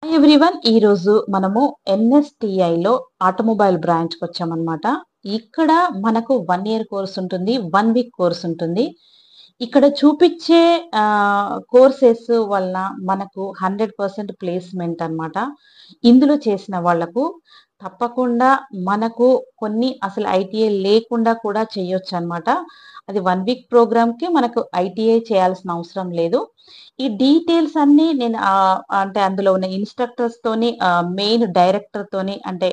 Hi everyone. ఈరోజు మనము ఎన్ఎస్టిఐలో automobile బ్రాంచ్కి వచ్చామన్నమాట. ఇక్కడ మనకు 1 ఇయర్ కోర్స్ ఉంటుంది, 1 వీక్ కోర్స్ ఉంటుంది. ఇక్కడ చూపించే కోర్సెస్ వలన మనకు 100% ప్లేస్మెంట్ అన్నమాట. ఇందులో చేసిన వాళ్ళకు తప్పకుండా మనకు కొన్ని అసలు ఐటీఐ లేకుండా కూడా చేయొచ్చు అన్నమాట. అది 1 వీక్ ప్రోగ్రామ్కి మనకు ఐటీఐ చేయాల్సిన అవసరం లేదు. ఈ డీటెయిల్స్ అన్నీ నేను అంటే అందులో ఉన్న ఇన్‌స్ట్రక్టర్స్ తోని మెయిన్ డైరెక్టర్ తోని అంటే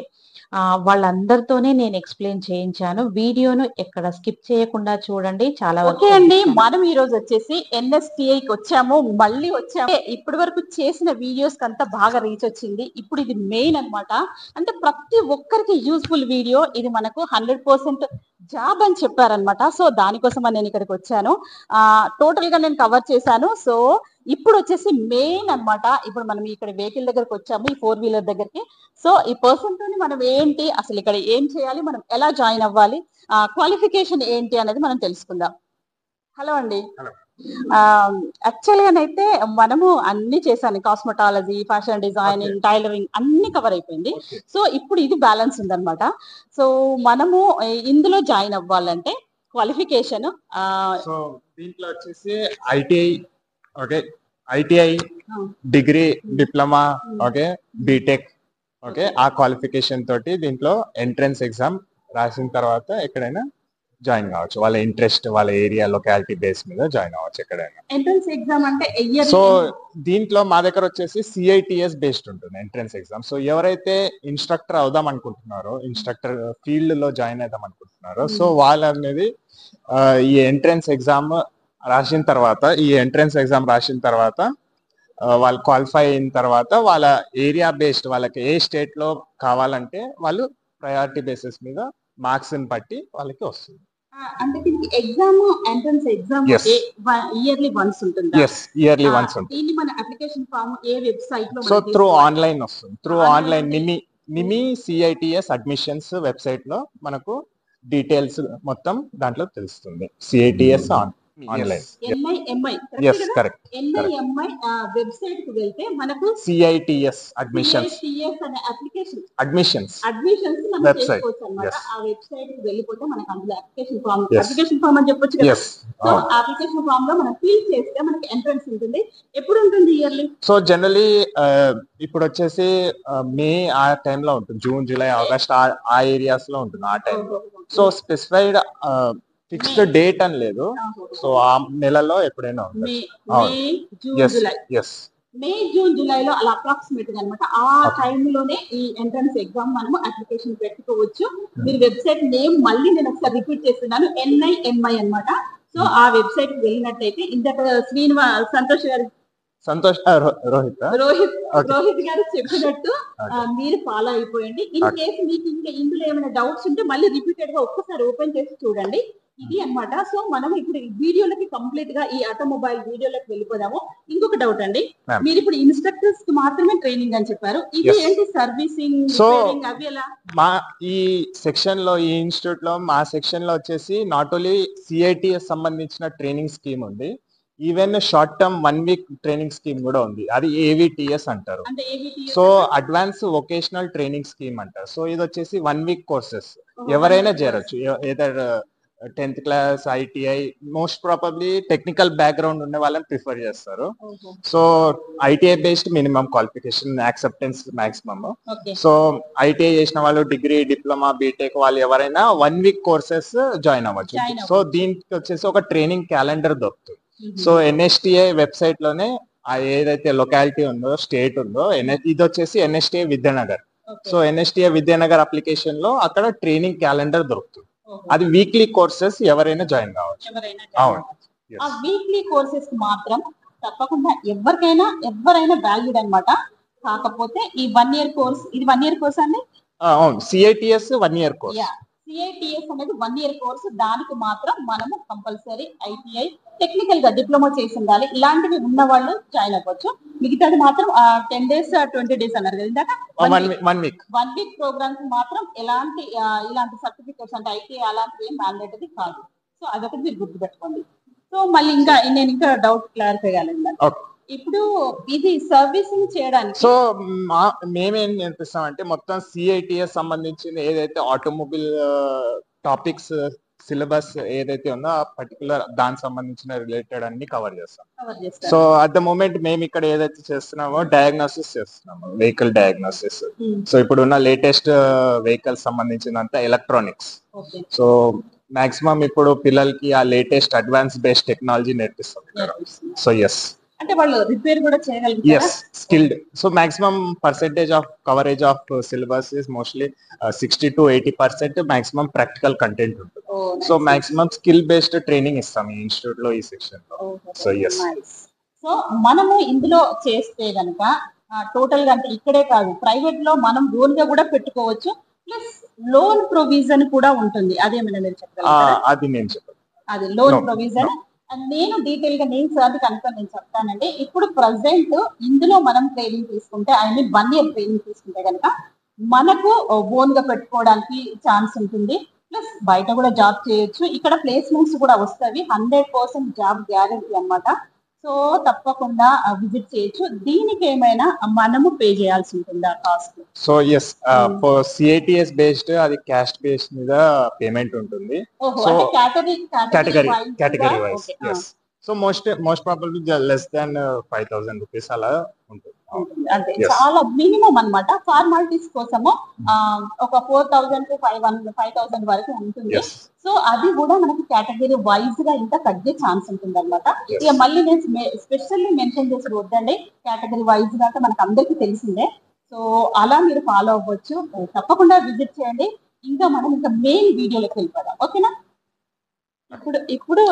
వాళ్ళందరితోనే నేను ఎక్స్‌ప్లెయిన్ చేయించాను. వీడియోను ఎక్కడ స్కిప్ చేయకుండా చూడండి. చాలా వరకు ఓకే అండి. పంపిస్తాను. మనం ఈ రోజు వచ్చేసి ఎన్ఎస్టిఐకి వచ్చాము. మళ్ళీ వచ్చాము. ఇప్పటి వరకు చేసిన వీడియోస్ కంతా బాగా రీచ్ వచ్చింది. ఇప్పుడు ఇది మెయిన్ అన్నమాట. అంటే ప్రతి ఒక్కరికి యూస్ఫుల్ వీడియో ఇది. మనకు 100% జాబ్ అని చెప్పారనమాట. సో దానికోసం నేను ఇక్కడికి వచ్చాను. టోటల్ గా నేను కవర్ చేశాను. సో ఇప్పుడు వచ్చేసి మెయిన్ అన్నమాట. ఇప్పుడు మనం ఇక్కడ వెహికల్ దగ్గరకు వచ్చాము, ఈ 4 వీలర్ దగ్గరికి. సో ఈ పర్సన్ తోని మనం ఏంటి, అసలు ఇక్కడ ఏం చేయాలి, మనం ఎలా జాయిన్ అవ్వాలి, క్వాలిఫికేషన్ ఏంటి అనేది మనం తెలుసుకుందాం. హలో అండి. హలో. యాక్చువల్గానైతే మనము అన్ని చేశాను. కాస్మెటాలజీ, ఫ్యాషన్ డిజైనింగ్, టైలరింగ్ అన్ని కవర్ అయిపోయింది. ఓకే. సో ఇప్పుడు ఇది బ్యాలెన్స్ ఉందన్నమాట. సో మనము ఇందులో జాయిన్ అవ్వాలంటే క్వాలిఫికేషన్ సో దీంట్లో వచ్చేసి ITI, okay, ITI degree, diploma, okay, BTech, okay, ఆ క్వాలిఫికేషన్ తోటి దీంట్లో ఎంట్రన్స్ ఎగ్జామ్ రాసిన తర్వాత ఎక్కడైనా జాయిన్ కావచ్చు. వాళ్ళ ఇంట్రెస్ట్, వాళ్ళ ఏరియా, లొకాలిటీ బేస్ మీద జాయిన్ అవ్వచ్చు ఎక్కడైనా. ఎంట్రన్స్ ఎగ్జామ్ అంటే సో దీంట్లో మా దగ్గర వచ్చేసి సిఐటిఎస్ బేస్డ్ ఉంటుంది ఎంట్రన్స్ ఎగ్జామ్. సో ఎవరైతే ఇన్స్ట్రక్టర్ అవుదాం అనుకుంటున్నారో, ఇన్స్ట్రక్టర్ ఫీల్డ్ లో జాయిన్ అవుదాం అనుకుంటున్నారో, సో వాళ్ళ అనేది ఈ ఎంట్రన్స్ ఎగ్జామ్ రాసిన తర్వాత, వాళ్ళు క్వాలిఫై అయిన తర్వాత వాళ్ళ ఏరియా బేస్డ్, వాళ్ళకి ఏ స్టేట్ లో కావాలంటే వాళ్ళు ప్రయారిటీ బేసిస్ మీద మార్క్స్ ని బట్టి వాళ్ళకి వస్తుంది. అంటే దీనికి exam, entrance exam Yes. Yearly once ఉంటుంది. ఎస్, ఇయర్లీ వన్స్ ఉంటుంది. దీన్ని మన అప్లికేషన్ ఫామ్ ఏ వెబ్సైట్ లో సో మనం త్రూ తీసుకోవాలి? ఆన్లైన్ వస్తుంది. త్రూ Online ఆన్లైన్ అంటే- నిమి సిఐటిఎస్ అడ్మిషన్స్ వెబ్సైట్ లో మనకు డీటెయిల్స్ మొత్తం దాంట్లో తెలుస్తుంది. CITS online. NIMI yes, correct. NIMI website కు వెళ్తే మనకు సిఐటిఎస్ అడ్మిషన్స్ CITS అనే అప్లికేషన్ అడ్మిషన్స్ అడ్మిషన్స్ మనం Website. చేసుకోవచ్చు అన్నమాట. Yes. ఆ వెబ్సైట్ కి వెళ్ళిపోతే మనకు అందులో అప్లికేషన్ ఫామ్ Yes. అని చెప్పొచ్చు కదా. ఎస్. సో అప్లికేషన్ ఫామ్ లో మనం ఫిల్ చేస్తే మనకి ఎంట్రన్స్ ఉంటుంది. ఎప్పుడు ఉంటుంది ఇయర్లీ? సో జనరలీ ఇప్పుడు వచ్చేసి మే ఆ టైంలో ఉంటుంది. జూన్, జూలై, ఆగస్ట్ ఆ ఏరియాస్ లో ఉంటుంది ఆ time. So specified fixed date అని లేదు. సో ఆ నెలలో ఎప్పుడైనా ఉంటుంది. మే అవును. June yes, July yes. May June జూలైలో అలా అప్రాక్సిమేట్ గా అనమాట. ఆ Okay. టైంలోనే ఈ ఎంట్రన్స్ ఎగ్జామ్ మనము అప్లికేషన్ పెట్టుకోవచ్చు. మీరు వెబ్సైట్ నేమ్ మళ్ళీ నేను ఒకసారి రిపీట్ చేస్తున్నాను, NIMI అన్నమాట. సో ఆ వెబ్సైట్ కి వెళ్ళినట్టయితే ఇంతక సంతోష్ గారు, సంతోష్ రోహిత్ రోహిత్ Okay. రోహిత్ గారు చెప్పినట్టు Okay. మీరు ఫాలో అయిపోయండి. ఇన్ Okay. కేసు మీకు ఇంకా ఇందులో ఏమైనా డౌట్స్ ఉంటే మళ్ళీ రిపీటెడ్ గా ఒక్కసారి ఓపెన్ చేసి చూడండి. ఇది అన్నమాట. సో మనం ఇప్పుడు ఈ వీడియోలకి కంప్లీట్ గా ఈ ఆటోమొబైల్ వీడియోలోకి వెళ్ళిపోదాము. ఇంకొక డౌట్ అండి, Ma'am. మీరు ఇప్పుడు ఇన్స్ట్రక్టర్స్ కి మాత్రమే ట్రైనింగ్ అని చెప్పారు. ఇది Yes. ఏంటి సర్వీసింగ్, So, రిపేరింగ్ అవి ఎలా? మా ఈ సెక్షన్ లో, ఈ ఇన్స్టిట్యూట్ లో, మా సెక్షన్ లో వచ్చేసి నాట్ ఓన్లీ సిఐటిఎస్ సంబంధించిన ట్రైనింగ్ స్కీమ్ ఉంది, even short term 1 week training scheme కూడా ఉంది. అది ఏవిటిఎస్ అంటారు. అంటే AVTS సో అంటే? అడ్వాన్స్ వొకేషనల్ ట్రైనింగ్ స్కీమ్ అంటారు. సో ఇది వచ్చేసి 1 వీక్ కోర్సెస్ ఎవరైనా చేరొచ్చు. Either 10th class, ITI, most probably technical background ఉన్న వాళ్ళని ప్రిఫర్ చేస్తారు. ఓహో. So ITI based minimum qualification acceptance maximum. Okay. So ITI చేసిన వాళ్ళు, డిగ్రీ, డిప్లొమా, బీటెక్ వాళ్ళు ఎవరైనా 1 వీక్ కోర్సెస్ జాయిన్ అవ్వచ్చు. Join సో దీనికి వచ్చేసి ఒక ట్రైనింగ్ క్యాలెండర్ దొరుకుతుంది. సో ఎన్ఎస్టిఐ వెబ్సైట్ లోనే ఏదైతే లొకాలిటీ ఉందో, స్టేట్ ఉందో, ఇది వచ్చేసి NSTI Vidyanagar. So NSTI Vidyanagar application లో అక్కడ ట్రైనింగ్ క్యాలెండర్ దొరుకుతుంది. అది వీక్లీ కోర్సెస్ ఎవరైనా జాయిన్ కావచ్చు. ఎవరైనా అవును. ఆ వీక్లీ కోర్సెస్ మాత్రం తప్పకుండా ఎవరైనా వాల్యూడ్ అన్నమాట. కాకపోతే ఈ 1 ఇయర్ కోర్స్, ఇది 1 ఇయర్ కోర్స్ అండి. అవును, సిఐటిఎస్ 1 ఇయర్ కోర్స్. CITS అనేది 1 ఇయర్ కోర్సు. దానికి మాత్రం మనము కంపల్సరీ ఐటీఐ, టెక్నికల్ గా డిప్లొమా చేసి ఉండాలి. ఇలాంటివి ఉన్న వాళ్ళు జాయిన్ అవ్వచ్చు. మిగతాది మాత్రం 10 days 20 days అన్నారు కదా ఇందాక. 1 వీక్ 1 వీక్ ప్రోగ్రామ్ కి మాత్రం ఇలాంటి సర్టిఫికేట్స్ అంటే ఐటీఐ అలాంటివి ఏం మ్యాండేటరీ కాదు. సో అదొకటి మీరు గుర్తుపెట్టుకోండి. సో మళ్ళీ నేను ఇంకా డౌట్ క్లారిఫై కాలేదు. ఓకే. ఇప్పుడు ఇది సర్వీసింగ్ చేయడానికి సో మేమేం నేర్పిస్తాం అంటే మొత్తం సిఐటిఎస్ సంబంధించిన ఏదైతే ఆటోమొబైల్ టాపిక్స్ సిలబస్ ఏదైతే ఉందో ఆ పర్టికులర్ దానికి సంబంధించిన రిలేటెడ్ అన్ని కవర్ చేస్తాం. కవర్ సో చేస్తారు. అట్ ద మూమెంట్ మేము ఇక్కడ ఏదైతే చేస్తున్నామో డయాగ్నోసిస్ చేస్తున్నాము, వెహికల్ డయాగ్నోసిస్. సో ఇప్పుడు ఉన్న లేటెస్ట్ వెహికల్ సంబంధించినంత ఎలక్ట్రానిక్స్. ఓకే. సో మాక్సిమం ఇప్పుడు పిల్లలకి ఆ లేటెస్ట్ అడ్వాన్స్ బేస్డ్ టెక్నాలజీ నేర్పిస్తాం. సో ఎస్, అంటే వాళ్ళు రిపేర్ కూడా చేయగలుగుతారా? yes, skilled. So maximum percentage of coverage of syllabus is mostly 60 to 80% maximum practical content ఉంటుంది. Oh, nice. So maximum skill based training ఇస్తాం ఈ ఇన్స్టిట్యూట్ లో ఈ సెక్షన్ లో. So yes, సో మనము ఇందులో చేస్తే గనక టోటల్ గా అంటే ఇక్కడే కాదు, ప్రైవేట్ లో మనం లోన్ గా కూడా పెట్టుకోవచ్చు, ప్లస్ లోన్ ప్రొవిజన్ కూడా ఉంటుంది. అదేమైనా మీరు చెప్పగలరా? అది నేను చెప్పాను, అది లోన్ ప్రొవిజన్. నేను డీటెయిల్ గా నేను సార్ కనుక నేను చెప్తానండి. ఇప్పుడు ప్రజెంట్ ఇందులో మనం ట్రైనింగ్ తీసుకుంటే, ఐ మీన్ 1 year ట్రైనింగ్ తీసుకుంటే కనుక మనకు ఓన్ గా పెట్టుకోవడానికి ఛాన్స్ ఉంటుంది, ప్లస్ బయట కూడా జాబ్ చేయొచ్చు. ఇక్కడ ప్లేస్మెంట్స్ కూడా వస్తాయి, 100% జాబ్ గ్యారంటీ అన్నమాట. సో తప్పకుండా విజిట్ చేయొచ్చు. దీనికి ఏమైనా మనము పే చేయాల్సి ఉంటుందా cost? So yes, for CITS based అది క్యాస్ట్ బేస్ మీద పేమెంట్ ఉంటుంది. So category wise, yes. So most probably less than 5,000 rupees అలా ఉంటుంది. అంటే చాలా మినిమం అన్నమాట. ఫార్మాలిటీస్ కోసము ఒక 4,000 to 5,000 వరకు ఉంటుంది. సో అది కూడా మనకి కేటగిరీ వైజ్ గా ఇంకా తగ్గే ఛాన్స్ ఉంటుంది అనమాట. ఇక మళ్ళీ నేను స్పెషల్లీ మెన్షన్ చేసి వద్దండి, కేటగిరీ వైజ్ గా మనకు అందరికీ తెలిసిందే. సో అలా మీరు ఫాలో అవ్వచ్చు. తప్పకుండా విజిట్ చేయండి. ఇంకా మనం ఇంకా మెయిన్ వీడియోలోకి వెళ్ళిపోదాం, ఓకేనా? ఇప్పుడు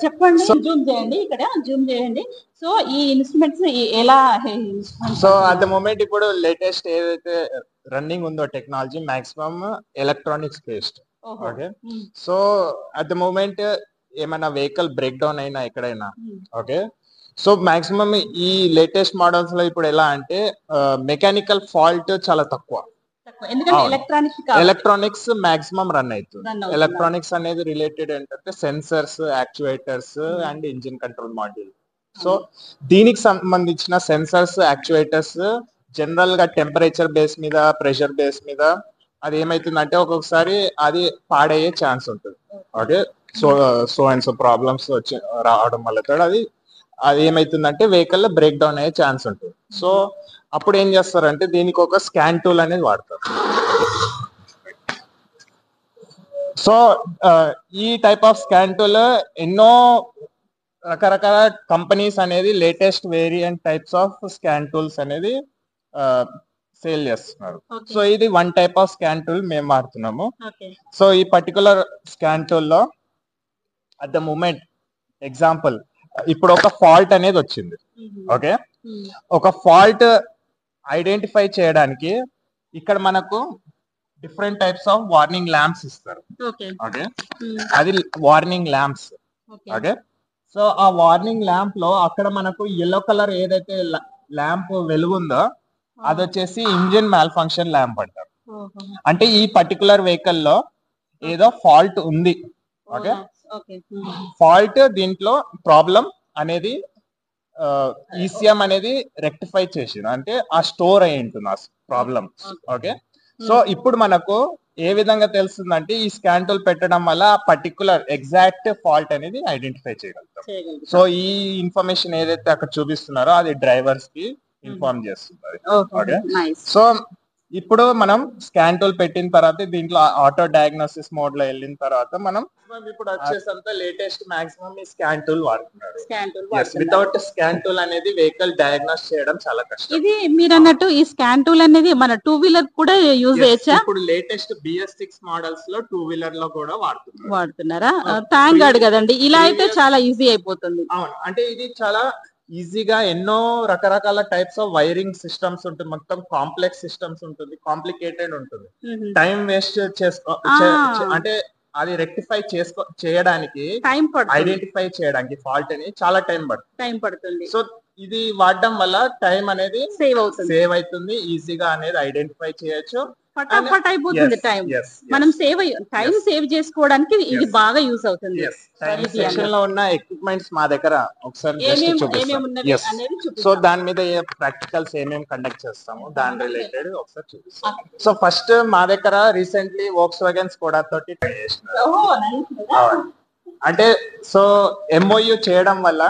చెప్పండి, జూమ్ చేయండి, ఇక్కడ జూమ్ చేయండి. సో ఈ ఇన్స్ట్రుమెంట్స్ ఎలా? సో అట్ ద మూమెంట్ ఇప్పుడు లేటెస్ట్ ఏదైతే రన్నింగ్ ఉందో technology maximum electronics based. Okay. So at the moment ఏమైనా వెహికల్ బ్రేక్ డౌన్ అయినా ఎక్కడైనా, ఓకే, సో మాక్సిమం ఈ లేటెస్ట్ మోడల్స్ లో ఇప్పుడు ఎలా అంటే మెకానికల్ ఫాల్ట్ చాలా తక్కువ. ఎలక్ట్రానిక్స్ మాక్సిమం రన్ అవుతుంది. ఎలక్ట్రానిక్స్ అనేది రిలేటెడ్ ఏంటంటే sensors, actuators and engine control module. So దీనికి సంబంధించిన సెన్సర్స్, యాక్చువేటర్స్ జనరల్ గా టెంపరేచర్ బేస్ మీద, ప్రెషర్ బేస్ మీద అది ఏమైతుందంటే ఒక్కొక్కసారి అది పాడయ్యే ఛాన్స్ ఉంటుంది. Okay. So and so problems వచ్చి రావడం వల్ల అది ఏమైతుందంటే వెహికల్ లో బ్రేక్ డౌన్ అయ్యే ఛాన్స్ ఉంటుంది. సో అప్పుడు ఏం చేస్తారంటే దీనికి ఒక స్కాన్ టూల్ అనేది వాడతారు. సో ఈ టైప్ ఆఫ్ స్కాన్ టూల్ ఎన్నో రకరకాల కంపెనీస్ అనేది latest variant types of scan tools అనేది సేల్ చేస్తున్నారు. సో ఇది 1 టైప్ ఆఫ్ స్కాన్ టూల్ మేము వాడుతున్నాము. సో ఈ పర్టికులర్ స్కాన్ టూల్ లో అట్ ద మూమెంట్ ఎగ్జాంపుల్ ఇప్పుడు ఒక ఫాల్ట్ అనేది వచ్చింది. ఓకే. ఒక ఫాల్ట్ ఐడెంటిఫై చేయడానికి ఇక్కడ మనకు different types of warning lamps ఇస్తారు. ఓకే. అది వార్నింగ్ ల్యాంప్స్. ఓకే. సో ఆ వార్నింగ్ ల్యాంప్ లో అక్కడ మనకు ఎల్లో కలర్ ఏదైతే ల్యాంప్ వెలుగుందో అది వచ్చేసి ఇంజిన్ మాల్ ఫంక్షన్ ల్యాంప్ అంటారు. అంటే ఈ పర్టికులర్ వెహికల్ లో ఏదో ఫాల్ట్ ఉంది. ఓకే. ఫాల్ట్ దీంట్లో ప్రాబ్లం అనేది ఈసీఎం అనేది రెక్టిఫై చేసింది, అంటే ఆ స్టోర్ అయి ఉంటుంది ఆ ప్రాబ్లం. ఓకే. సో ఇప్పుడు మనకు ఏ విధంగా తెలుస్తుందంటే ఈ స్కాన్ టూల్ పెట్టడం వల్ల ఆ పర్టికులర్ ఎగ్జాక్ట్ ఫాల్ట్ అనేది ఐడెంటిఫై చేయగలుగుతాం. సో ఈ ఇన్ఫర్మేషన్ ఏదైతే అక్కడ చూపిస్తున్నారో అది డ్రైవర్స్ కి ఇన్ఫార్మ్ చేస్తుంది. ఓకే. సో ఇప్పుడు మనం స్కాన్ టూల్ పెట్టిన తర్వాత దీంట్లో ఆటో డయాగ్నోసిస్ మోడ్ లో వెళ్ళిన తర్వాత మనం ఇప్పుడు వచ్చేసంతా లేటెస్ట్ మాక్సిమం ఈ స్కాన్ టూల్ వాడుతున్నారు. వితౌట్ స్కాన్ టూల్ అనేది వెహికల్ డయాగ్నోస్ చేయడం చాలా కష్టం. ఇది మీరు అన్నట్టు ఈ స్కాన్ టూల్ అనేది మన 2 వీలర్ కూడా యూజ్ చేయొచ్చా? ఇప్పుడు లేటెస్ట్ BS6 మోడల్స్ లో 2 వీలర్ లో కూడా వాడుతున్నారా? థ్యాంక్ గాడ్ కదండి, ఇలా అయితే చాలా ఈజీ అయిపోతుంది. అవును, అంటే ఇది చాలా ఈజీగా ఎన్నో రకరకాల టైప్స్ ఆఫ్ వైరింగ్ సిస్టమ్స్ ఉంటుంది, మొత్తం కాంప్లెక్స్ సిస్టమ్స్ ఉంటుంది, కాంప్లికేటెడ్ ఉంటుంది. టైం వేస్ట్ అంటే అది రెక్టిఫై చేయడానికి, ఐడెంటిఫై చేయడానికి ఫాల్ట్ అని చాలా టైం పడుతుంది. సో ఇది వాడడం వల్ల టైం అనేది సేవ్ అవుతుంది, ఈజీగా అనేది ఐడెంటిఫై చేయొచ్చు. ఫటాఫట్ అయిపోతుంది టైం. మనం టైం సేవ్ చేసుకోవడానికి ఇది బాగా యూస్ అవుతుంది. సెక్షన్ లో ఉన్న ఎక్విప్మెంట్స్ మా దగ్గర ఒకసారి సో దాని మీద ప్రాక్టికల్స్ ఏమేమి కండక్ట్ చేస్తాము దాని రిలేటెడ్ ఒకసారి చూపిస్తాం. సో ఫస్ట్ మా దగ్గర రీసెంట్లీ వోక్స్‌వాగన్ స్కోడా తోటి ట్రై చేసినారు. అంటే సో MOU చేయడం వల్ల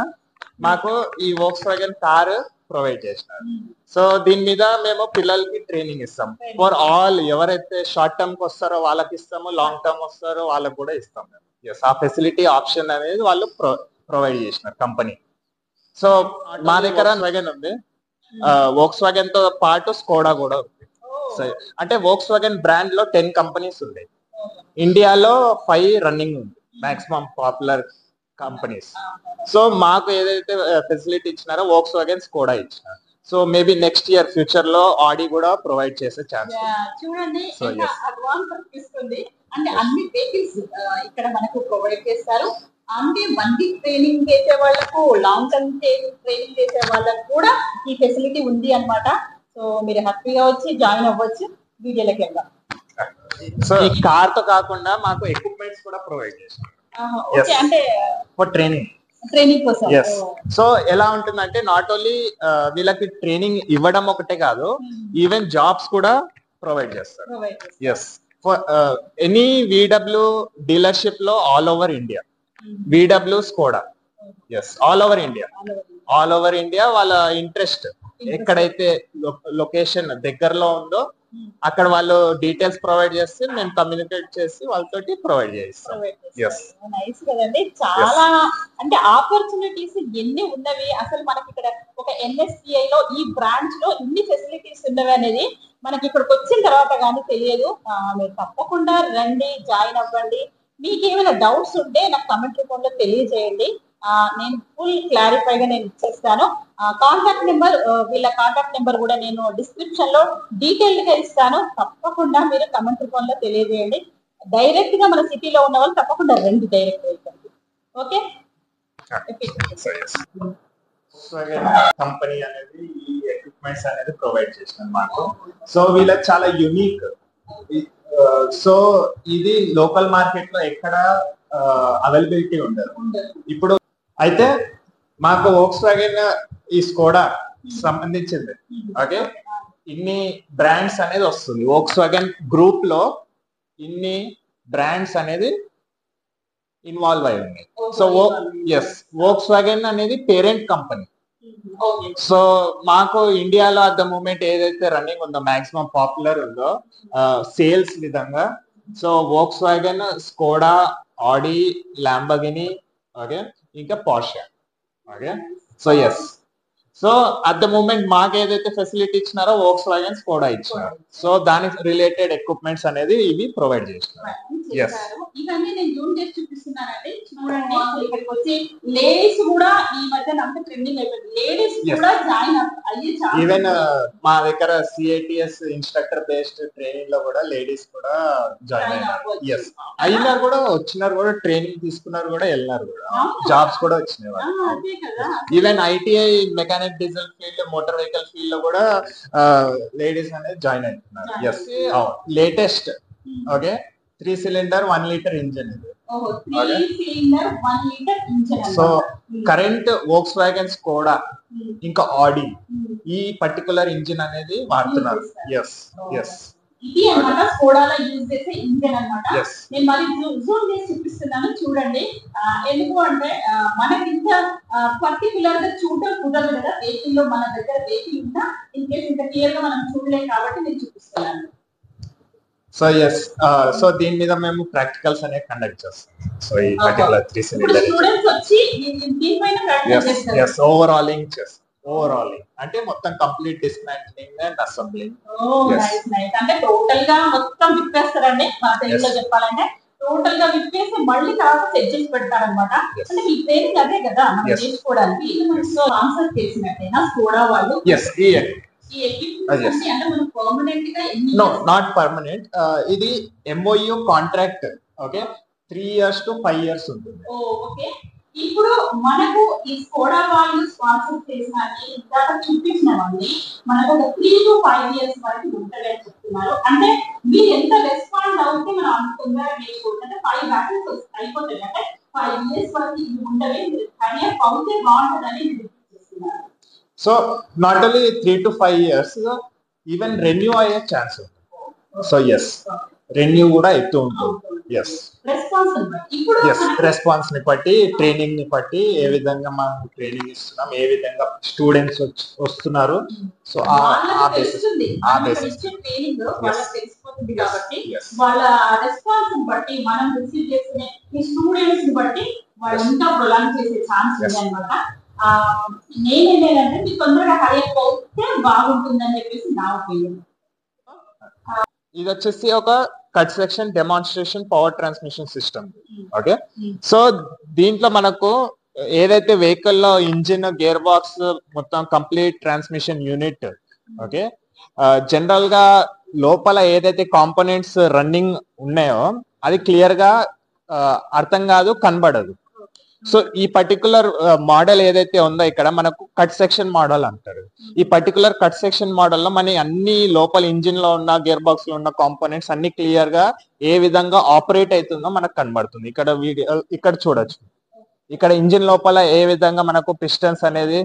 మాకు ఈ వోక్స్‌వాగన్ కార్ ప్రొవైడ్ చేసినారు. సో దీని మీద మేము పిల్లలకి ట్రైనింగ్ ఇస్తాం. ఫర్ ఆల్ ఎవరైతే షార్ట్ టర్మ్ కి వస్తారో వాళ్ళకి ఇస్తాము, లాంగ్ టర్మ్ వస్తారో వాళ్ళకి కూడా ఇస్తాం. ఆ ఫెసిలిటీ ఆప్షన్ అనేది వాళ్ళు ప్రొవైడ్ చేసినారు కంపెనీ. సో మా దగ్గర వాగన్ ఉంది, వోక్స్‌వాగన్ తో పాటు స్కోడా కూడా ఉంది. సో అంటే వోక్స్‌వాగన్ బ్రాండ్ లో 10 కంపెనీస్ ఉన్నాయి. ఇండియాలో 5 రన్నింగ్ ఉంది, మాక్సిమం పాపులర్ కంపెనీస్. సో మాకు ఏదైతే ఫెసిలిటీ ఇచ్చినారో వోక్స్‌వాగన్ స్కోడా ఇచ్చినారు. So maybe next year future లో ఆడి కూడా ప్రొవైడ్ చేసే ఛాన్స్ చూడండి. అడ్వాన్స్ అనిపిస్తుంది. అంటే అన్ని వెహికల్స్ ఇక్కడ మనకు ప్రొవైడ్ చేస్తారు. అంటే 1 వీక్ ట్రైనింగ్ చేసే వాళ్ళకు, లాంగ్ టర్మ్ ట్రైనింగ్ చేసే వాళ్ళకు కూడా ఈ ఫెసిలిటీ ఉంది అన్నమాట. సో మీరు హ్యాపీగా వచ్చి జాయిన్ అవ్వచ్చు. వీడియోలోకి వెళ్దాం. సో ఈ కార్ తో కాకుండా మాకు ఎక్విప్మెంట్స్ కూడా ప్రొవైడ్ చేస్తారు. అంటే ఫర్ ట్రైనింగ్ కోసం. సో ఎలా ఉంటుందంటే నాట్ ఓన్లీ వీళ్ళకి ట్రైనింగ్ ఇవ్వడం ఒకటే కాదు, ఈవెన్ జాబ్స్ కూడా ప్రొవైడ్ చేస్తారు. Yes, for any VW dealership లో all over India, VW Skoda, yes all over India వాళ్ళ ఇంట్రెస్ట్ ఎక్కడైతే లొకేషన్ దగ్గరలో ఉందో అక్కడ వాళ్ళు డీటెయిల్స్ ప్రొవైడ్ చేస్తే మేము కమ్యూనికేట్ చేసి వాళ్ళతోటి ప్రొవైడ్ చేస్తాం. నైస్ కదండి. చాలా అంటే ఆపర్చునిటీస్ ఎన్ని ఉన్నవి అసలు మనకి ఇక్కడ ఒక NSPI లో ఈ బ్రాంచ్ లో ఇన్ని ఫెసిలిటీస్ ఉన్నవి అనేది మనకి ఇక్కడికి వచ్చిన తర్వాత కానీ తెలియదు. మీరు తప్పకుండా రండి, జాయిన్ అవ్వండి. మీకు ఏమైనా డౌట్స్ ఉంటే నాకు కమెంట్ రూపంలో తెలియజేయండి. నేను ఫుల్ క్లారిఫైగా నేను ఇచ్చేస్తాను. కాంటాక్ట్ నెంబర్, వీళ్ళ కాంటాక్ట్ నెంబర్ కూడా నేను డిస్క్రిప్షన్ లో డీటెయిల్ గా ఇస్తాను. తప్పకుండా మీరు కమెంట్ రూపంలో తెలియజేయండి. డైరెక్ట్ గా మన సిటీలో ఉన్న వాళ్ళు తప్పకుండా రండి, డైరెక్ట్ వెళ్తారు. ఓకే, కంపెనీ అనేది ఈ ఎక్విప్మెంట్స్ అనేది ప్రొవైడ్ చేసినారు మాకు. సో వీళ్ళకి చాలా యూనిక్. సో ఇది లోకల్ మార్కెట్ లో ఎక్కడ అవైలబిలిటీ ఉండదు. ఇప్పుడు అయితే మాకు వోక్స్‌వాగన్ ఈ స్కోడా సంబంధించింది. ఓకే, ఇన్ని బ్రాండ్స్ అనేది వస్తుంది. వోక్స్‌వాగన్ గ్రూప్ లో ఇన్ని బ్రాండ్స్ అనేది ఇన్వాల్వ్ అయి ఉన్నాయి. సో వోక్స్‌వాగన్ అనేది పేరెంట్ కంపెనీ. సో మాకు ఇండియాలో అట్ ద మూమెంట్ ఏదైతే రన్నింగ్ ఉందో, మాక్సిమం పాపులర్ ఉందో సేల్స్ విధంగా, so Volkswagen, Skoda, Audi, Lamborghini, okay, ఇంకా Porsche. Okay, so so at the moment మాకు ఏదైతే ఫెసిలిటీ ఇచ్చినారో వోక్స్‌వాగన్ స్కోడా ఇచ్చినారు. సో దానికి రిలేటెడ్ ఎక్విప్మెంట్స్ అనేది ఇవి ప్రొవైడ్ చేస్తున్నారు. ఇవన్నీ నేను జూమ్ చేసి చూపిస్తున్నానండి. చూడండి, ఇక్కడికి వచ్చి లేడీస్ కూడా ఈ మధ్య అంటే ట్రెండింగ్ అయిపోయింది. లేడీస్ కూడా జాయిన్ అయ్యి ఈవెన్ మా దగ్గర CATS ఇన్స్ట్రక్టర్ బేస్డ్ ట్రైనింగ్ లో కూడా లేడీస్ కూడా జాయిన్ అయినారు. అయినారు కూడా, వచ్చినారు కూడా, ట్రైనింగ్ తీసుకున్నారు కూడా, వెళ్ళినారు కూడా, జాబ్స్ కూడా వచ్చినాయి వాళ్ళు. Even ITI mechanic, diesel field, motor vehicle field లో కూడా లేడీస్ అనేది జాయిన్ అవుతున్నారు. Latest okay 3 cylinder 1 litre engine ఇది. సో కరెంట్ వోక్స్‌వాగన్ స్కోడా ఇంకా ఆడి ఈ పర్టికులర్ ఇంజిన్ అనేది వాడుతున్నారు. ఇది అన్నమాట స్కోడాలో యూజ్ చేసే ఇంజిన్ అన్నమాట. నేను మరి జూమ్ చేసి చూపిస్తున్నాను, చూడండి. ఎందుకు అంటే మనకి ఇంత పర్టికులర్ గా చూడటం కుదరదు కదా. వెహికల్ లో మన దగ్గర వెహికల్ ఉందా ఇన్ కేస్ ఇంత క్లియర్ గా మనం చూడలేం కాబట్టి నేను చూపిస్తున్నాను. సో దీని మీద మేము ప్రాక్టికల్స్ అనేవి కండక్ట్ చేస్తాం. సో ఈ పర్టికులర్ 3 సిలిండర్ స్టూడెంట్స్ వచ్చి దీనిపైన ప్రాక్టీస్ చేస్తారు. ఓవరాలింగ్ అంటే మొత్తం కంప్లీట్ డిస్మాంట్లింగ్ అండ్ అసెంబ్లింగ్. అంటే టోటల్ గా మొత్తం విప్పేస్తారండి. మన తెలుగులో చెప్పాలంటే టోటల్ గా విప్పేసి మళ్ళీ తర్వాత సెట్ చేసి పెడతారన్నమాట. అంటే మీ ట్రైనింగ్ అదే కదా మనం చేసుకోవడానికి. సో ఆన్సర్ చేసినట్టేనా స్కోడా వాళ్ళు? No, not permanent. ఇది MOU contract. Okay, 3 years to 5 years ఉంటుంది. ఓకే, ఇప్పుడు మనకు ఈ స్కోడా వాళ్ళు స్పాన్సర్ చేసిన ఇందాక చూపించిన వాళ్ళని మనకు ఒక 3 to 5 years వరకు ఉంటుంది అని చెప్తున్నారు. చెప్తున్నారు. అంటే మీరు ఎంత రెస్పాండ్ అవుతే మనం అంత తొందరగా నేర్చుకోవచ్చు. అంటే 5 బ్యాటరీస్ అయిపోతుంది. అంటే 5 years వరకు ఇది ఉండవే కానీ అవుతే బాగుంటుందని చెప్తున్నారు. So not only 3 to 5 years, even renew అయ్యే ఛాన్స్ ఉంటుంది. సో ఎస్, రెన్యూ కూడా అవుతూ ఉంటుంది. ఎస్, రెస్పాన్స్ ని బట్టి, ట్రైనింగ్ ని బట్టి ఏ విధంగా మనం ట్రైనింగ్ ఇస్తున్నాం, ఏ విధంగా స్టూడెంట్స్ వస్తున్నారు. సో ఆ బేసిస్ కాబట్టి వాళ్ళ రెస్పాన్స్ ని బట్టి మనం రిసీవ్ చేసుకునే ఈ స్టూడెంట్స్ ని బట్టి వాళ్ళు ఇంకా ప్రొలాంగ్ చేసే ఛాన్స్ ఉంది అనమాట. నేనేంటంటే మీకు తొందరగా హరియప్ అవుతే బాగుంటుందని చెప్పేసి నా ఒపీనియన్. ఇది వచ్చేసి ఒక cut section demonstration power transmission system. Okay, so దీంట్లో మనకు ఏదైతే వెహికల్ లో ఇంజిన్, గేర్ బాక్స్, మొత్తం complete transmission unit, okay, general గా లోపల ఏదైతే కాంపోనెంట్స్ రన్నింగ్ ఉన్నాయో అది క్లియర్ గా అర్థం కాదు, కనబడదు. సో ఈ పర్టికులర్ మోడల్ ఏదైతే ఉందో ఇక్కడ మనకు కట్ సెక్షన్ మోడల్ అంటారు. ఈ పర్టికులర్ కట్ సెక్షన్ మోడల్ లో మన అన్ని లోపల ఇంజిన్ లో ఉన్న, గేర్ బాక్స్ లో ఉన్న కాంపోనెంట్స్ అన్ని క్లియర్ గా ఏ విధంగా ఆపరేట్ అవుతుందో మనకు కనబడుతుంది. ఇక్కడ ఇక్కడ చూడొచ్చు. ఇక్కడ ఇంజిన్ లోపల ఏ విధంగా మనకు పిస్టన్స్ అనేది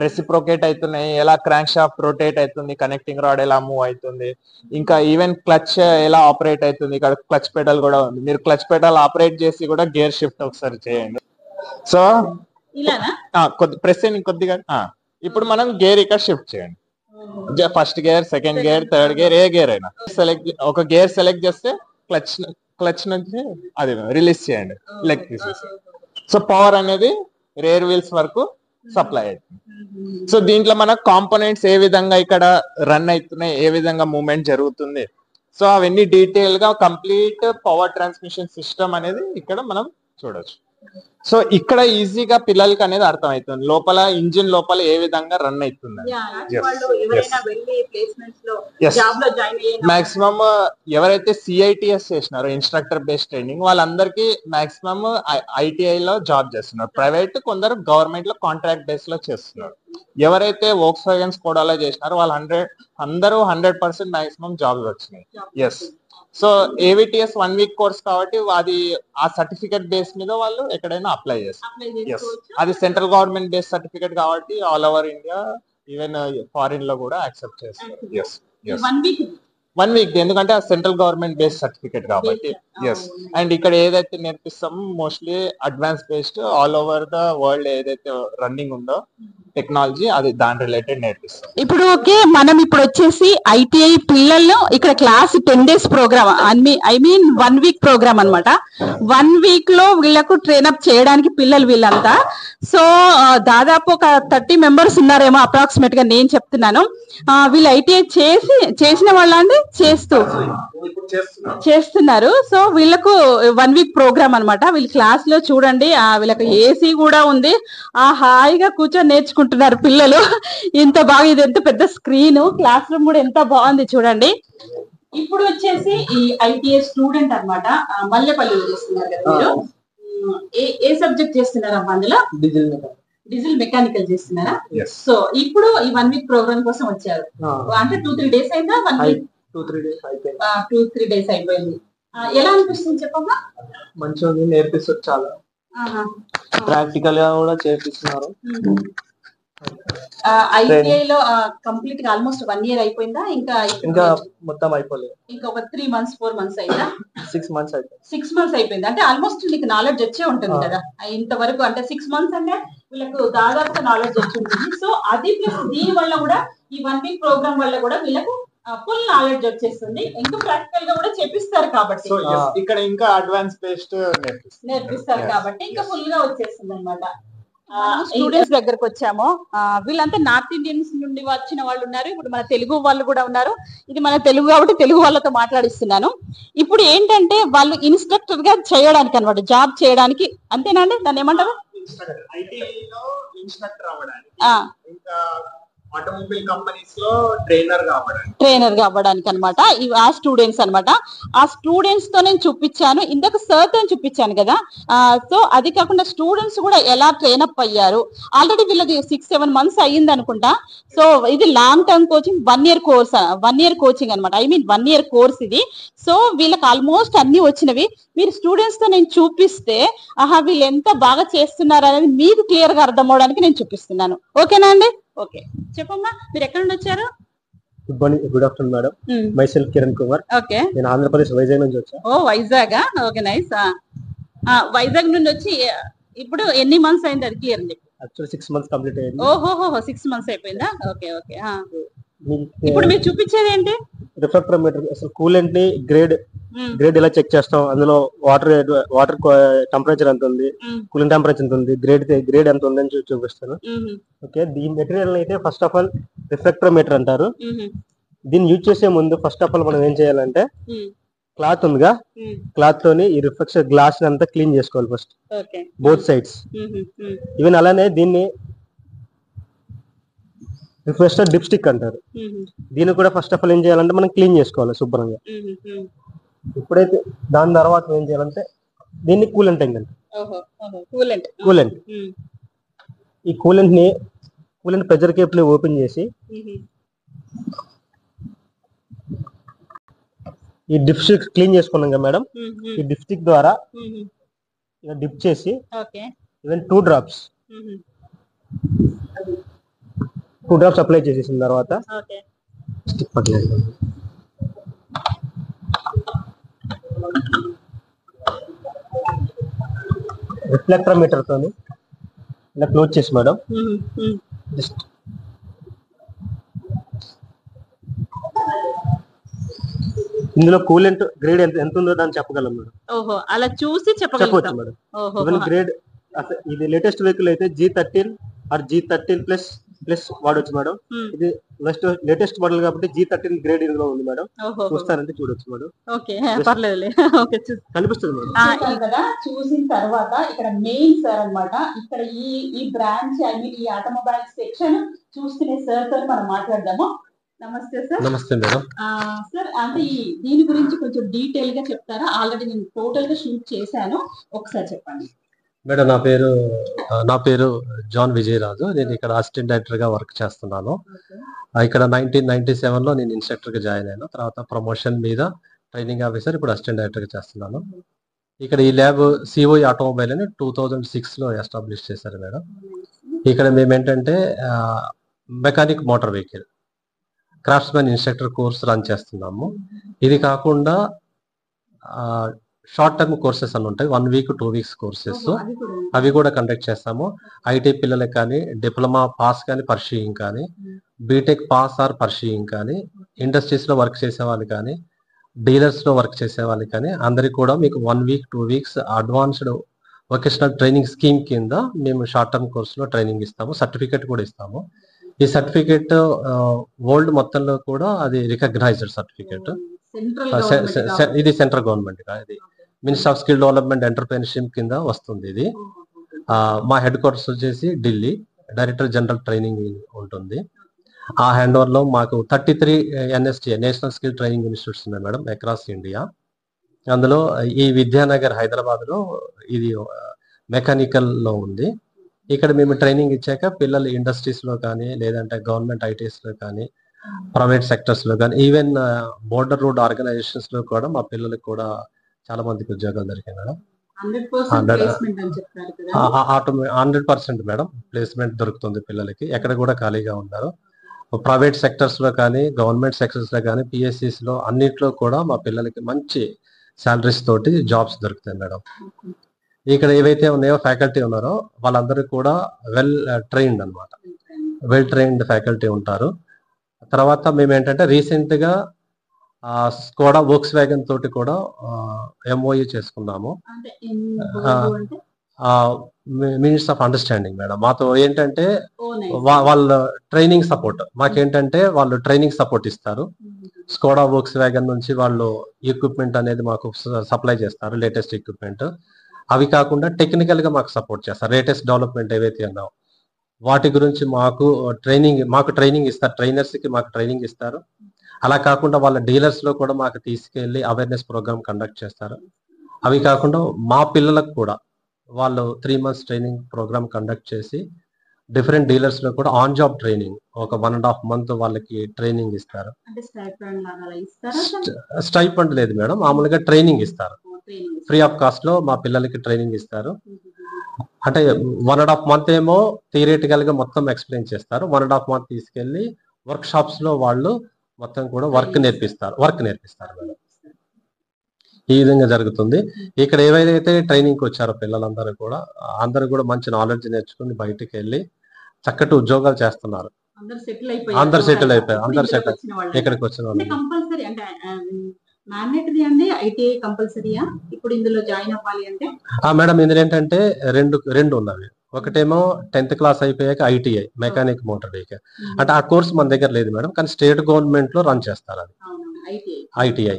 రెసిప్రోకేట్ అవుతున్నాయి, ఎలా క్రాంక్ షాఫ్ట్ రొటేట్ అవుతుంది, కనెక్టింగ్ రాడ్ ఎలా మూవ్ అవుతుంది, ఇంకా ఈవెన్ క్లచ్ ఎలా ఆపరేట్ అవుతుంది. ఇక్కడ క్లచ్ పెడల్ కూడా ఉంది. మీరు క్లచ్ పెడల్ ఆపరేట్ చేసి కూడా గేర్ షిఫ్ట్ ఒకసారి చేయండి. సో ప్రెస్ కొద్దిగా ఇప్పుడు మనం గేర్ ఇక్కడ షిఫ్ట్ చేయండి. First gear, second gear, third gear, ఏ గేర్ అయినా ఒక గేర్ సెలెక్ట్ చేస్తే క్లచ్ నుంచి అది రిలీజ్ చేయండి, లెగ్ తీసేసి. సో పవర్ అనేది రేర్ వీల్స్ వరకు సప్లై అవుతుంది. సో దీంట్లో మన కాంపోనెంట్స్ ఏ విధంగా ఇక్కడ రన్ అవుతున్నాయి, ఏ విధంగా మూవ్మెంట్ జరుగుతుంది, సో అవన్నీ డీటెయిల్ గా కంప్లీట్ పవర్ ట్రాన్స్మిషన్ సిస్టమ్ అనేది ఇక్కడ మనం చూడొచ్చు. సో ఇక్కడ ఈజీగా పిల్లలకి అనేది అర్థమవుతుంది లోపల ఇంజిన్ లోపల ఏ విధంగా రన్ అవుతుంది. మాక్సిమం ఎవరైతే సిఐటిఎస్ చేసినారో, ఇన్స్ట్రక్టర్ బేస్డ్ ట్రైనింగ్, వాళ్ళందరికీ మాక్సిమం ఐటీఐ లో జాబ్ చేస్తున్నారు. ప్రైవేట్, కొందరు గవర్నమెంట్ లో కాంట్రాక్ట్ బేస్ లో చేస్తున్నారు. ఎవరైతే వోక్స్‌వ్యాగన్ స్కోడాలో చేసినారో వాళ్ళు అందరూ 100% మాక్సిమం జాబ్స్ వచ్చినాయి. ఎస్, సో ఏవిటిఎస్ 1 week కోర్స్ కాబట్టి అది ఆ సర్టిఫికేట్ బేస్ మీద వాళ్ళు ఎక్కడైనా అప్లై చేస్తారు. అది సెంట్రల్ గవర్నమెంట్ బేస్ సర్టిఫికేట్ కాబట్టి all over India, even foreign లో కూడా యాక్సెప్ట్ చేస్తారు. 1 week, ఎందుకంటే ఆ సెంట్రల్ గవర్నమెంట్ బేస్డ్ సర్టిఫికేట్ కాబట్టి. ఎస్, అండ్ ఇక్కడ ఏదైతే నేర్పిస్తామో mostly advance based all over the world ఏదైతే రన్నింగ్ ఉందో టెక్నాలజీ, అది దాని రిలేటెడ్ నేర్పిస్తాం. ఇప్పుడు ఓకే, మనం ఇప్పుడు వచ్చేసి ఐటీఐ పిల్లల్లో ఇక్కడ class 10 days program, I mean 1 week program అనమాట. 1 week లో వీళ్ళకు ట్రైన్అప్ చేయడానికి పిల్లలు వీళ్ళంతా. సో దాదాపు ఒక 30 members ఉన్నారేమో అప్రాక్సిమేట్ గా నేను చెప్తున్నాను. వీళ్ళు ఐటీఐ చేసిన వాళ్ళండి చేస్తున్నారు. సో వీళ్ళకు 1 week ప్రోగ్రామ్ అనమాట. వీళ్ళ క్లాస్ లో చూడండి, వీళ్ళకి ఏసీ కూడా ఉంది. హాయిగా కూర్చొని నేర్చుకుంటున్నారు పిల్లలు. ఇంత బాగా, ఇది ఎంత పెద్ద స్క్రీన్, క్లాస్ రూమ్ కూడా ఎంత బాగుంది చూడండి. ఇప్పుడు వచ్చేసి ఈ ఐటీఐ స్టూడెంట్ అనమాట, మల్లెపల్లి చేస్తున్నారు కదా మీరు. ఏ సబ్జెక్ట్ చేస్తున్నారు అమ్మా అందులో? డీజిల్ మెకానికల్ చేస్తున్నారా? సో ఇప్పుడు ఈ 1 week ప్రోగ్రామ్ కోసం వచ్చారు. అంటే 2-3 days అయిందా? 1 week 2-3 days అయిపోయింది. ఎలా అనిపిస్తుంది చెప్పమ్మా? మంచిగా నేర్పిస్తారు, చాలా ప్రాక్టికల్ గా కూడా చేపిస్తున్నారు. ఐటీఐ లో కంప్లీట్ గా ఆల్మోస్ట్ 1 year అయిపోయిందా? ఇంకా మొత్తం అయిపోలేదు. ఇంకా ఒక 3 months 4 months అయిందా? 6 months అయిపోయింది. 6 months అయిపోయింది. అంటే ఆల్మోస్ట్ నీకు నాలెడ్జ్ వచ్చే ఉంటుంది కదా ఇంతవరకు. అంటే 6 months అంటే వీళ్ళకు దాదాపుగా నాలెడ్జ్ వచ్చి ఉంటుంది. సో అది ప్లస్ దీని వల్ల కూడా, ఈ 1 week ప్రోగ్రామ్ వల్ల కూడా వీళ్ళకు ఫుల్ నాలెడ్జ్ వచ్చేస్తుంది. ఇంకా ప్రాక్టికల్ గా కూడా చెప్పిస్తారు కాబట్టి, ఇక్కడ ఇంకా అడ్వాన్స్ బేస్డ్ నేర్పిస్తారు కాబట్టి ఇంకా ఫుల్ గా వచ్చేస్తుంది అనమాట. స్టూడెంట్స్ దగ్గరకు వచ్చాము. వీళ్ళంతా నార్త్ ఇండియన్స్ నుండి వచ్చిన వాళ్ళు ఉన్నారు, ఇప్పుడు మన తెలుగు వాళ్ళు కూడా ఉన్నారు. ఇది మన తెలుగు కాబట్టి తెలుగు వాళ్ళతో మాట్లాడిస్తున్నాను. ఇప్పుడు ఏంటంటే వాళ్ళు ఇన్స్ట్రక్టర్ గా చేయడానికి అనమాట, జాబ్ చేయడానికి, అంతేనండి? దాన్ని ఏమంటారు? ఇన్స్ట్రక్టర్ అవ్వడానికి. ఇంకా ఆటోమొబైల్ కంపెనీస్ లో ట్రైనర్ అవ్వడానికి అనమాట. ఆ స్టూడెంట్స్ అనమాట. ఆ స్టూడెంట్స్ తో నేను చూపించాను, ఇందాక సార్ తో చూపించాను కదా. సో అది కాకుండా స్టూడెంట్స్ కూడా ఎలా ట్రైన్ అప్ అయ్యారు. ఆల్రెడీ వీళ్ళది 6-7 months అయ్యింది అనుకుంటా. సో ఇది long term coaching, 1 year course, 1 year coaching అనమాట. ఐ మీన్ 1 year కోర్స్ ఇది. సో వీళ్ళకి ఆల్మోస్ట్ అన్ని వచ్చినవి. మీరు స్టూడెంట్స్ తో నేను చూపిస్తే వీళ్ళు ఎంత బాగా చేస్తున్నారు అనేది మీకు క్లియర్ గా అర్థం అవడానికి నేను చూపిస్తున్నాను. ఓకేనా అండి? ఓకే, చెప్పమ్మా, మీరు ఎక్కడ నుండి వచ్చారు? Good morning, good afternoon madam. My self Kiran Kumar. Okay, నేను ఆంధ్రప్రదేశ్ వైజాగ్ నుంచి వచ్చాను. ఓ వైజాగ్, ఓకే నైస్. వైజాగ్ నుండి వచ్చి ఇప్పుడు ఎన్ని మంత్స్ అయింది అది క్లియర్? యాక్చువల్లీ 6 months కంప్లీట్ అయ్యింది. ఓహో, 6 months అయిపోయిందా? Okay okay. ఇప్పుడు మీరు చూపించేది ఏంటి? రిఫ్రాక్టోమీటర్. అసలు కూలెంట్ ని గ్రేడ్ ఎలా చెక్ చేస్తాం, అందులో వాటర్ టెంపరేచర్ ఎంత ఉంది, కూలింగ్ టెంపరేచర్ ఎంత ఉంది, గ్రేడ్ ఎంత ఉంది అని చూపిస్తాను. ఓకే, ఈ మెటీరియల్ అయితే ఫస్ట్ ఆఫ్ ఆల్ రిఫ్రాక్టోమీటర్ అంటారు. దీన్ని యూజ్ చేసే ముందు ఫస్ట్ ఆఫ్ ఆల్ మనం ఏం చేయాలంటే క్లాత్ ఉందిగా, క్లాత్ తోని ఈ రిఫ్లెక్షన్ గ్లాస్ అంతా క్లీన్ చేసుకోవాలి ఫస్ట్, బోత్ సైడ్స్. ఈవెన్ అలానే దీన్ని రిఫ్రెషర్ డిప్స్టిక్ అంటారు. దీన్ని కూడా ఫస్ట్ ఆఫ్ ఆల్ ఏం చేయాలంటే మనం క్లీన్ చేసుకోవాలి శుభ్రంగా. ఇప్పుడైతే దాని తర్వాత ఏం చేయాలంటే దీన్ని కూలెంట్ అంటారు. కూలెంట్. ఈ కూలెంట్ ప్రెజర్ కేబుల్ ఓపెన్ చేసి ఈ డిప్స్టిక్ క్లీన్ చేసుకున్నాం కదా మేడం, ఈ డిప్స్టిక్ ద్వారా డిప్ చేసి ఈవెన్ 2 drops అప్లై చేసేసిన తర్వాత రిఫ్లెక్టోమీటర్ తోని ఇలా క్లోజ్ చేసి మేడం జస్ట్ ఇందులో కూలెంట్ గ్రేడ్ ఎంత ఉందో దాన్ని చెప్పగలం మేడం. ఓహో, అలా చూసి చెప్పవచ్చు మేడం. ఈవెన్ గ్రేడ్ ఇది లేటెస్ట్ వెహికల్ అయితే G13 ఆర్ G13 ప్లస్ వాడొచ్చు మేడం. ఇది లేటెస్ట్ మోడల్ కాబట్టి G13 గ్రేడ్ ఇందులో ఉంది మేడం. చూస్తారంటే చూడొచ్చు మేడం. కనిపిస్తుంది మేడం కదా. చూసిన తర్వాత ఇక్కడ మెయిన్ సార్ అన్నమాట. ఇక్కడ ఈ బ్రాంచ్, ఐ మీన్ ఈ ఆటోమొబైల్ సెక్షన్ చూస్తున్న సార్ తో మనం మాట్లాడదాము. నమస్తే సార్. నమస్తే మేడం. సార్, అంటే దీని గురించి కొంచెం డీటెయిల్ గా చెప్తారా? ఆల్రెడీ నేను టోటల్ గా షూట్ చేశాను, ఒకసారి చెప్పండి మేడం. నా పేరు జాన్ విజయరాజు. నేను ఇక్కడ అసిస్టెంట్ డైరెక్టర్ గా వర్క్ చేస్తున్నాను. ఇక్కడ 1997 లో నేను ఇన్స్ట్రక్టర్ గా జాయిన్ అయ్యాను. తర్వాత ప్రమోషన్ మీద ట్రైనింగ్ ఆఫీసర్, ఇప్పుడు అసిస్టెంట్ డైరెక్టర్ గా చేస్తున్నాను. ఇక్కడ ఈ ల్యాబ్ సిఓఈ ఆటోమొబైల్ అని 2006 లో ఎస్టాబ్లిష్ చేశారు మేడం. ఇక్కడ మేము ఏంటంటే mechanic motor vehicle craftsmen instructor course run చేస్తున్నాము. ఇది కాకుండా షార్ట్ టర్మ్ కోర్సెస్ అని ఉంటాయి, 1 week 2 weeks కోర్సెస్, అవి కూడా కండక్ట్ చేస్తాము. ఐటీ పిల్లలకు కానీ, డిప్లొమా పాస్ కానీ పర్సూయింగ్ కానీ, బీటెక్ పాస్ ఆర్ పర్సూయింగ్ కానీ, ఇండస్ట్రీస్ లో వర్క్ చేసే వాళ్ళు కానీ, డీలర్స్ లో వర్క్ చేసే వాళ్ళు కానీ అందరికి కూడా మీకు 1 week 2 weeks advanced vocational training scheme కింద మేము షార్ట్ టర్మ్ కోర్సులో ట్రైనింగ్ ఇస్తాము. సర్టిఫికేట్ కూడా ఇస్తాము. ఈ సర్టిఫికేట్ వరల్డ్ మొత్తంలో కూడా అది రికగ్నైజ్డ్ సర్టిఫికేట్. ఇది సెంట్రల్ గవర్నమెంట్, ఇది minister of skill development entrepreneurship కింద వస్తుంది. ఇది మా హెడ్ క్వార్టర్స్ వచ్చేసి ఢిల్లీ, డైరెక్టర్ జనరల్ ట్రైనింగ్ ఉంటుంది. ఆ హ్యాండ్ ఓవర్ లో మాకు 33 NSTA national skill training institutes ఉన్నాయి మేడం అక్రాస్ ఇండియా. అందులో ఈ విద్యానగర్ హైదరాబాద్ లో ఇది మెకానికల్ లో ఉంది. ఇక్కడ మేము ట్రైనింగ్ ఇచ్చాక పిల్లలు ఇండస్ట్రీస్ లో కానీ, లేదంటే గవర్నమెంట్ ఐటీఎస్ లో కానీ, ప్రైవేట్ సెక్టర్స్ లో కానీ, ఈవెన్ బోర్డర్ రోడ్ ఆర్గనైజేషన్స్ లో కూడా మా పిల్లలకు కూడా చాలా మందికి ఉద్యోగాలు దొరికాయి మేడం. 100% మేడం ప్లేస్మెంట్ దొరుకుతుంది పిల్లలకి. ఎక్కడ కూడా ఖాళీగా ఉన్నారు. ప్రైవేట్ సెక్టర్స్ లో కానీ, గవర్నమెంట్ సెక్టర్స్ లో కానీ, పిఎస్సిస్ లో అన్నిట్లో కూడా మా పిల్లలకి మంచి సాలరీస్ తోటి జాబ్స్ దొరుకుతాయి మేడం. ఇక్కడ ఏవైతే ఉన్నాయో ఫ్యాకల్టీ ఉన్నారో వాళ్ళందరూ కూడా వెల్ ట్రైన్డ్ ఫ్యాకల్టీ ఉంటారు. తర్వాత మేము ఏంటంటే రీసెంట్ గా స్కోడా వోక్స్ వ్యాగన్ తోటి కూడా ఎంఓయూ చేసుకున్నాము. Means of understanding madam. మాతో ఏంటంటే వాళ్ళ ట్రైనింగ్ సపోర్ట్, మాకేంటంటే వాళ్ళు ట్రైనింగ్ సపోర్ట్ ఇస్తారు. స్కోడా వోక్స్ వ్యాగన్ నుంచి వాళ్ళు ఎక్విప్మెంట్ అనేది మాకు సప్లై చేస్తారు, లేటెస్ట్ ఎక్విప్మెంట్. అవి కాకుండా టెక్నికల్ గా మాకు సపోర్ట్ చేస్తారు. లేటెస్ట్ డెవలప్మెంట్ ఏవైతే ఉన్నాయో వాటి గురించి మాకు ట్రైనింగ్ ఇస్తారు, ట్రైనర్స్ కి మాకు ట్రైనింగ్ ఇస్తారు. అలా కాకుండా వాళ్ళ డీలర్స్ లో కూడా మాకు తీసుకెళ్లి అవేర్నెస్ ప్రోగ్రామ్ కండక్ట్ చేస్తారు. అవి కాకుండా మా పిల్లలకు కూడా వాళ్ళు 3 months ట్రైనింగ్ ప్రోగ్రామ్ కండక్ట్ చేసి డిఫరెంట్ డీలర్స్ లో కూడా ఆన్ జాబ్ ట్రైనింగ్ ఒక 1.5 month వాళ్ళకి ట్రైనింగ్ ఇస్తారు. స్టైపెండ్ లేదు మేడం, మామూలుగా ట్రైనింగ్ ఇస్తారు. ఫ్రీ ఆఫ్ కాస్ట్ లో మా పిల్లలకి ట్రైనింగ్ ఇస్తారు. అంటే 1.5 month ఏమో థియరిటికల్ గా మొత్తం ఎక్స్ప్లెయిన్ చేస్తారు. 1.5 month తీసుకెళ్లి వర్క్ షాప్స్ లో వాళ్ళు మొత్తం కూడా వర్క్ నేర్పిస్తారు మేడం. ఈ విధంగా జరుగుతుంది. ఇక్కడ ఏవైతే ట్రైనింగ్ కి వచ్చారో పిల్లలందరూ కూడా అందరూ కూడా మంచి నాలెడ్జ్ నేర్చుకుని బయటికి వెళ్ళి చక్కటి ఉద్యోగాలు చేస్తున్నారు. అందరు సెటిల్ అయిపోయారు. అందరు సెటిల్ ఇక్కడికి వచ్చిన వాళ్ళు. కంపల్సరీ అంటే మ్యాండేటరీ అండి ఐటీఐ కంపల్సరీయా ఇప్పుడు ఇందులో జాయిన్ అవ్వాలి అంటే? మేడం ఇందులో ఏంటంటే రెండు ఉన్నవి. ఒకటేమో 10th class అయిపోయాక ఐటీఐ మెకానిక్ మోటార్ వెహికల్, అంటే ఆ కోర్స్ మన దగ్గర లేదు మేడం, కానీ స్టేట్ గవర్నమెంట్ లో రన్ చేస్తారు అది ఐటీఐ.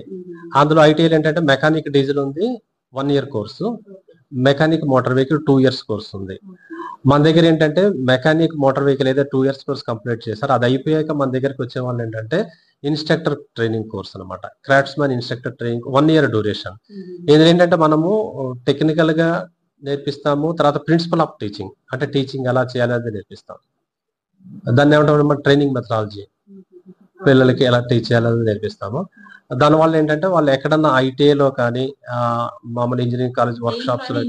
అందులో ఐటీఐ ఏంటంటే మెకానిక్ డీజిల్ ఉంది 1 year course, mechanic motor vehicle 2 years course ఉంది. మన దగ్గర ఏంటంటే మెకానిక్ మోటార్ వెహికల్ ఏదైతే 2 years కోర్స్ కంప్లీట్ చేశారు, అది అయిపోయాక మన దగ్గరకు వచ్చే వాళ్ళు ఏంటంటే ఇన్స్ట్రక్టర్ ట్రైనింగ్ కోర్స్ అనమాట. Craftsmen instructor training 1 year duration. ఇది ఏంటంటే మనము టెక్నికల్ గా నేర్పిస్తాము, తర్వాత ప్రిన్సిపల్ ఆఫ్ టీచింగ్ అంటే టీచింగ్ ఎలా చేయాలి అనేది నేర్పిస్తాం. దాన్ని ఏమంటాం ట్రైనింగ్ మెథడాలజీ, పిల్లలకి ఎలా టీచ్ చేయాలని నేర్పిస్తాము. దానివల్ల ఏంటంటే వాళ్ళు ఎక్కడన్నా ఐటీఐలో కానీ మామూలు ఇంజనీరింగ్ కాలేజ్ వర్క్ షాప్స్ లో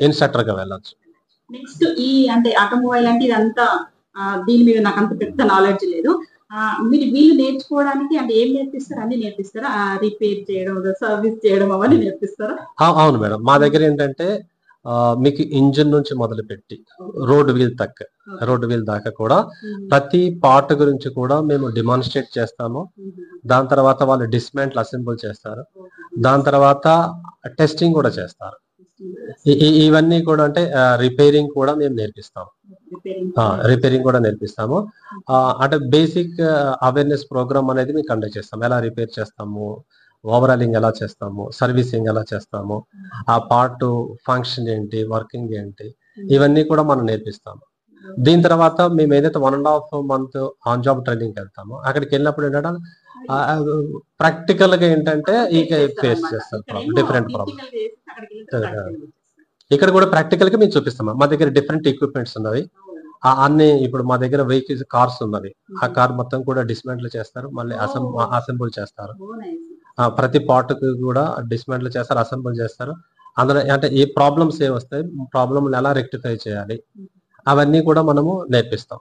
ఇన్స్ట్రక్టర్ గా వెళ్ళచ్చు. నెక్స్ట్ ఈ అంటే ఆటోమొబైల్ అంటే ఇదంతా దీని మీద నాకు అంత పెద్ద నాలెడ్జ్ లేదు. మీరు వీళ్ళు నేర్చుకోవడానికి అంటే ఏం నేర్పిస్తారు? అన్ని నేర్పిస్తారా? రిపేర్ చేయడం, సర్వీస్ చేయడం అవన్నీ నేర్పిస్తారా? అవును మేడం, మా దగ్గర ఏంటంటే మీకు ఇంజిన్ నుంచి మొదలుపెట్టి రోడ్ వీల్ దాకా కూడా ప్రతి పార్ట్ గురించి కూడా మేము డిమాన్స్ట్రేట్ చేస్తాము. దాని తర్వాత వాళ్ళు డిస్మాంటిల్ అసెంబుల్ చేస్తారు, దాని తర్వాత టెస్టింగ్ కూడా చేస్తారు. ఇవన్నీ కూడా అంటే రిపేరింగ్ కూడా మేము నేర్పిస్తాము. అంటే బేసిక్ అవేర్నెస్ ప్రోగ్రామ్ అనేది మేము కండక్ట్ చేస్తాము. ఎలా రిపేర్ చేస్తాము, ఓవరాలింగ్ ఎలా చేస్తాము, సర్వీసింగ్ ఎలా చేస్తాము, ఆ పార్ట్ ఫంక్షన్ ఏంటి, వర్కింగ్ ఏంటి, ఇవన్నీ కూడా మనం నేర్పిస్తాము. దీని తర్వాత మేము ఏదైతే 1.5 month ఆన్ జాబ్ ట్రైనింగ్ వెళ్తామో అక్కడికి వెళ్ళినప్పుడు ఏంటంటే ప్రాక్టికల్ గా ఏంటంటే ఫేస్ చేస్తారు డిఫరెంట్ ప్రాబ్లమ్. ఇక్కడ కూడా ప్రాక్టికల్ గా మేము చూపిస్తాము. మా దగ్గర డిఫరెంట్ ఎక్విప్మెంట్స్ ఉన్నవి అన్ని. ఇప్పుడు మా దగ్గర వెహికల్స్ కార్స్ ఉన్నది, ఆ కార్ మొత్తం కూడా డిస్మాంటిల్ చేస్తారు, మళ్ళీ అసెంబుల్ చేస్తారు. ప్రతి పార్ట్ కి కూడా డిస్మాంటిల్ చేస్తారు, అసెంబుల్ చేస్తారు. అందులో అంటే ఏ ప్రాబ్లమ్స్ వస్తాయి, ప్రాబ్లమ్ ఎలా రెక్టిఫై చేయాలి, అవన్నీ కూడా మనము నేర్పిస్తాం.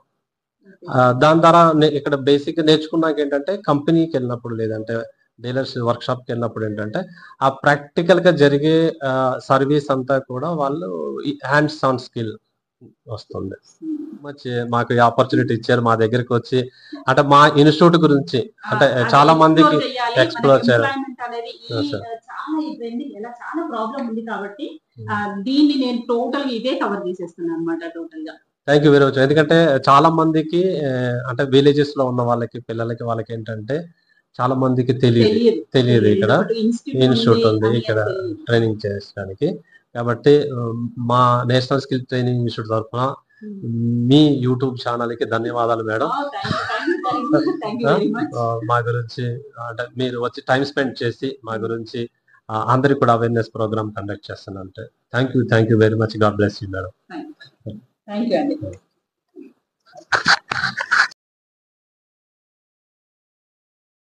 దాని ద్వారా ఇక్కడ బేసిక్ నేర్చుకున్నాక ఏంటంటే కంపెనీకి వెళ్ళినప్పుడు లేదంటే డీలర్స్ వర్క్ షాప్ కి వెళ్ళినప్పుడు ఏంటంటే ఆ ప్రాక్టికల్ గా జరిగే సర్వీస్ అంతా కూడా వాళ్ళు హ్యాండ్స్ ఆన్ స్కిల్ వస్తుంది. మాకు ఈ ఆపర్చునిటీ ఇచ్చారు, మా దగ్గరికి వచ్చి అంటే మా ఇన్స్టిట్యూట్ గురించి అంటే చాలా మందికి ఎక్స్ప్లోర్ చేయాలి. చాలా ప్రాబ్లం ఉంది కాబట్టి దీన్ని నేను టోటల్ ఇదే కవర్ చేసేస్తున్నాను అన్నమాట టోటల్ గా. Thank you very much. ఎందుకంటే చాలా మందికి అంటే విలేజెస్ లో ఉన్న వాళ్ళకి పిల్లలకి వాళ్ళకి ఏంటంటే చాలా మందికి తెలియదు ఇక్కడ ఇన్స్టిట్యూట్ ఉంది ఇక్కడ ట్రైనింగ్ చేయడానికి. కాబట్టి మా నేషనల్ స్కిల్ ట్రైనింగ్ ఇన్స్టిట్యూట్ తరఫున మీ యూట్యూబ్ ఛానల్ కి ధన్యవాదాలు మేడం. మా గురించి అంటే మీరు వచ్చి టైం స్పెండ్ చేసి మా గురించి అందరికి కూడా అవేర్నెస్ ప్రోగ్రామ్ కండక్ట్ చేస్తున్నారు. Thank you very much. God bless you madam. Thank you అండి.